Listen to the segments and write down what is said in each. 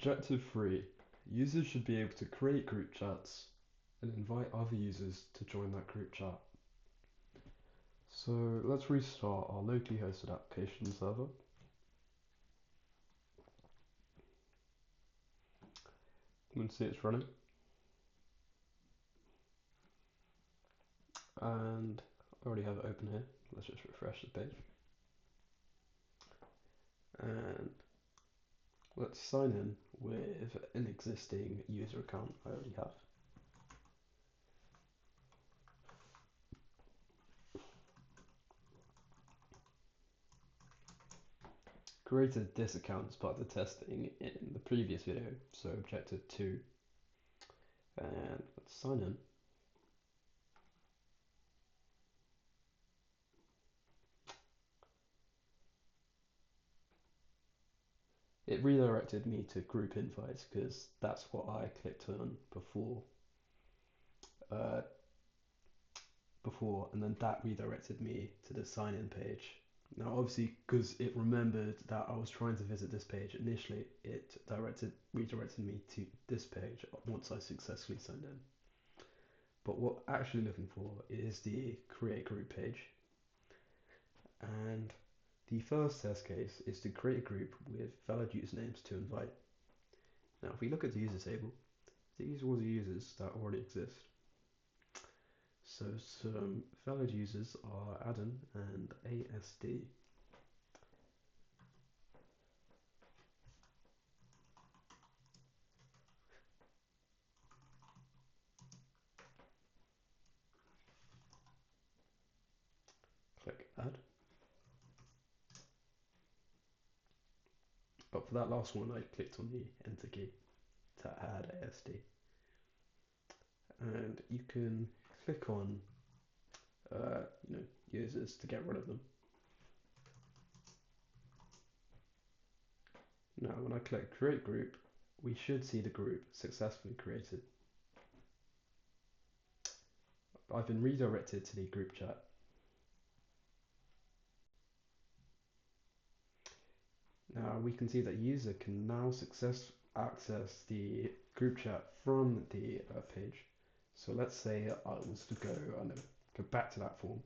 Objective 3. Users should be able to create group chats and invite other users to join that group chat. So let's restart our locally hosted application server. You can see it's running. And I already have it open here. Let's just refresh the page. And let's sign in with an existing user account I already have. Created this account as part of the testing in the previous video, so objective 2. And let's sign in. It redirected me to group invites because that's what I clicked on uh, before, and then that redirected me to the sign in page. Now, obviously, because it remembered that I was trying to visit this page initially, it redirected me to this page once I successfully signed in. But what I'm actually looking for is the create group page. And the first test case is to create a group with valid usernames to invite. Now, if we look at the user table, these are all the users that already exist. So some valid users are Adam and ASD. Click add. But for that last one, I clicked on the enter key to add ASD. And you can click on users to get rid of them. Now, when I click create group, we should see the group successfully created. I've been redirected to the group chat. Now we can see that user can now access the group chat from the page. So let's say I was to go back to that form.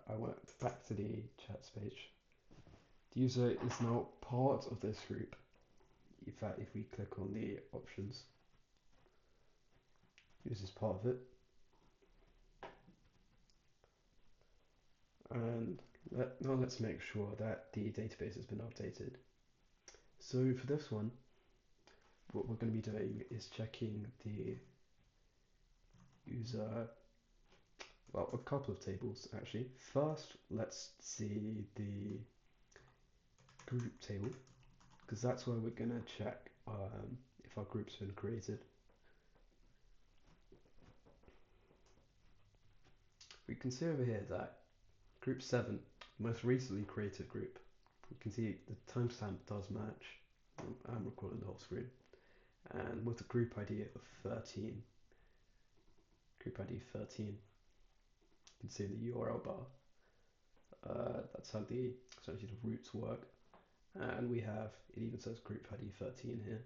I went back to the chats page. The user is now part of this group. In fact, if we click on the options, user is part of it. And now let's make sure that the database has been updated. So for this one, what we're going to be doing is checking the user, well, a couple of tables actually. First, let's see the group table, because that's where we're going to check if our group's been created. We can see over here that group 7, most recently created group. You can see the timestamp does match. I'm recording the whole screen. And with the group ID of 13, group ID 13, you can see in the URL bar. That's how the roots work. And we have, it even says group ID 13 here.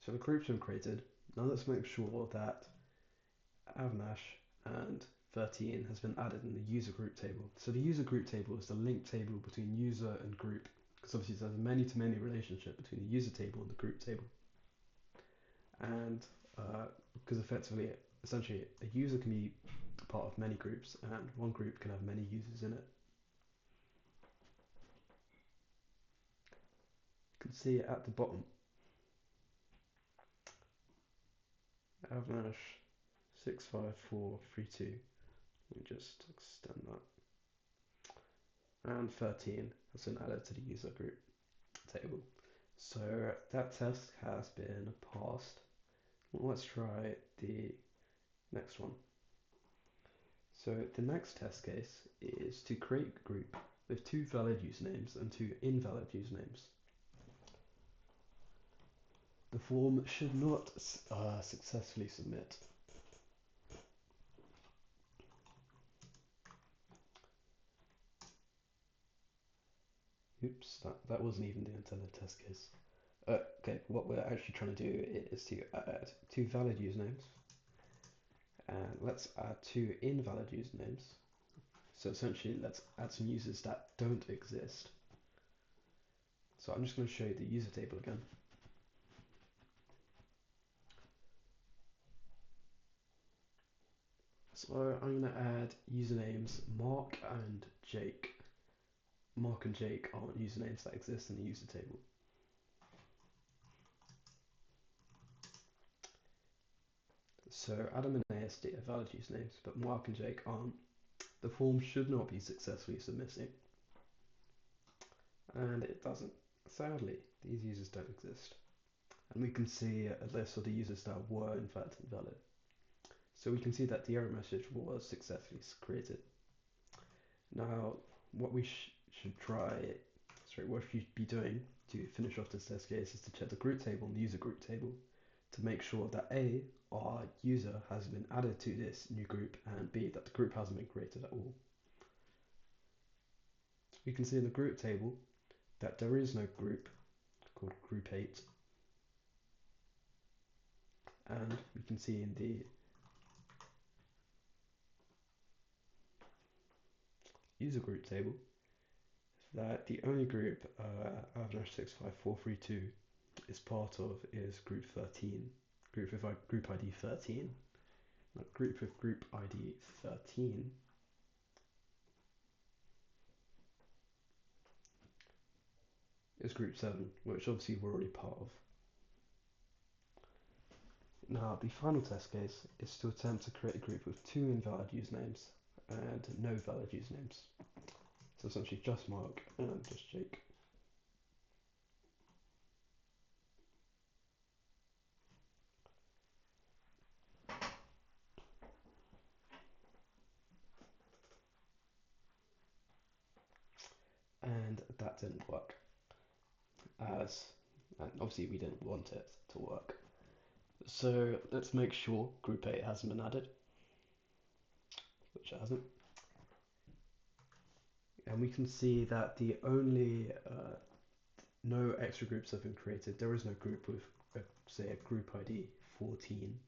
So the group's been created. Now let's make sure that Avnash and 13 has been added in the user group table. So the user group table is the linked table between user and group, because obviously there's a many-to-many relationship between the user table and the group table. And because essentially, a user can be part of many groups, and one group can have many users in it. You can see it at the bottom. Avnash 65432. Let me just extend that. And 13 has been added to the user group table. So that test has been passed. Let's try the next one. So the next test case is to create a group with 2 valid usernames and 2 invalid usernames. The form should not successfully submit. Oops, that wasn't even the intended test case. Okay, what we're actually trying to do is to add two valid usernames, and let's add two invalid usernames. So essentially, let's add some users that don't exist. So I'm just going to show you the user table again. So I'm going to add usernames Mark and Jake. Mark and Jake aren't usernames that exist in the user table. So Adam and ASD are valid usernames, but Mark and Jake aren't. The form should not be successfully submitting. And it doesn't. Sadly, these users don't exist. And we can see a list of the users that were in fact invalid. So we can see that the error message was successfully created. Now, what we should what we should be doing to finish off this test case is to check the group table and the user group table to make sure that A, our user has been added to this new group, and B, that the group hasn't been created at all. We can see in the group table that there is no group called group 8, and we can see in the user group table that the only group Avnash65432 is part of is group 13, group ID 13. Now, group with group ID 13 is group 7, which obviously we're already part of. Now, the final test case is to attempt to create a group with two invalid usernames and no valid usernames. So essentially just Mark and just Jake. And that didn't work, and obviously we didn't want it to work. So let's make sure group 8 hasn't been added, which it hasn't. And we can see that the only no extra groups have been created. There is no group with, say, a group ID 14.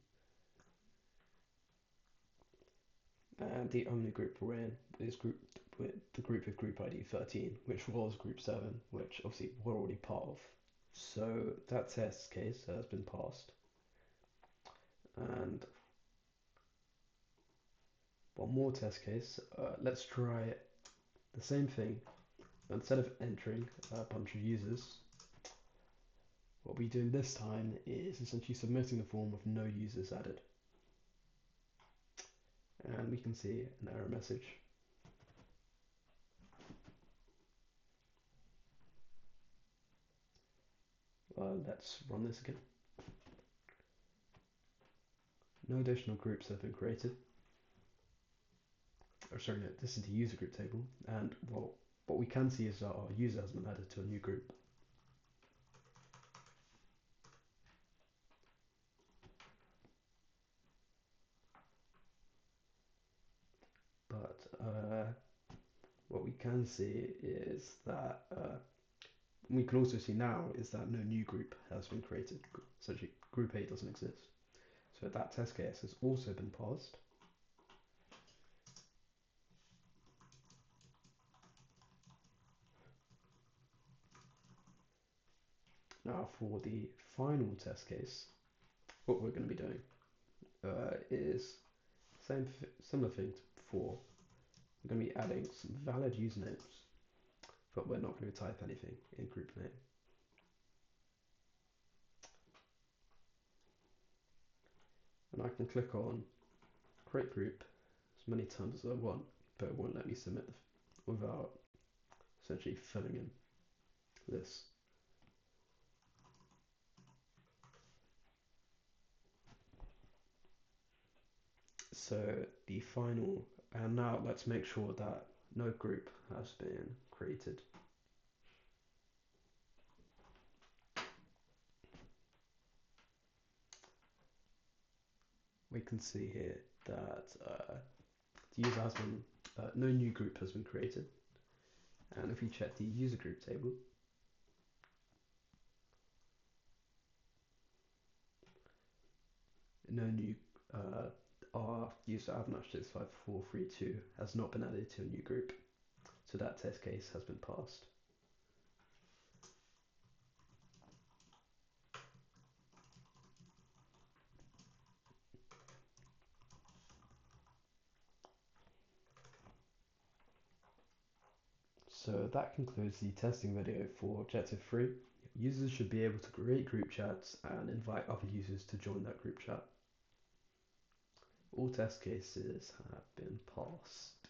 And the only group we're in is the group with group ID 13, which was group 7, which obviously we're already part of. So that test case has been passed. And one more test case. Let's try the same thing. Instead of entering a bunch of users, what we do this time is essentially submitting the form with no users added. And we can see an error message. Let's run this again. No additional groups have been created. Or sorry, no, this is the user group table. And well, what we can see is that our user has been added to a new group. But what we can see is that we can also see now is that no new group has been created. Essentially, group 8 doesn't exist. So that test case has also been passed. Now for the final test case, what we're going to be doing is similar thing to before. We're going to be adding some valid usernames, but we're not going to type anything in group name. And I can click on create group as many times as I want, but it won't let me submit without essentially filling in this. So the final, and now let's make sure that no group has been created. We can see here that the user has been, no new group has been created. And if we check the user group table, no new our user Avnash65432 has not been added to a new group, so that test case has been passed. So that concludes the testing video for Objective 3. Users should be able to create group chats and invite other users to join that group chat. All test cases have been passed.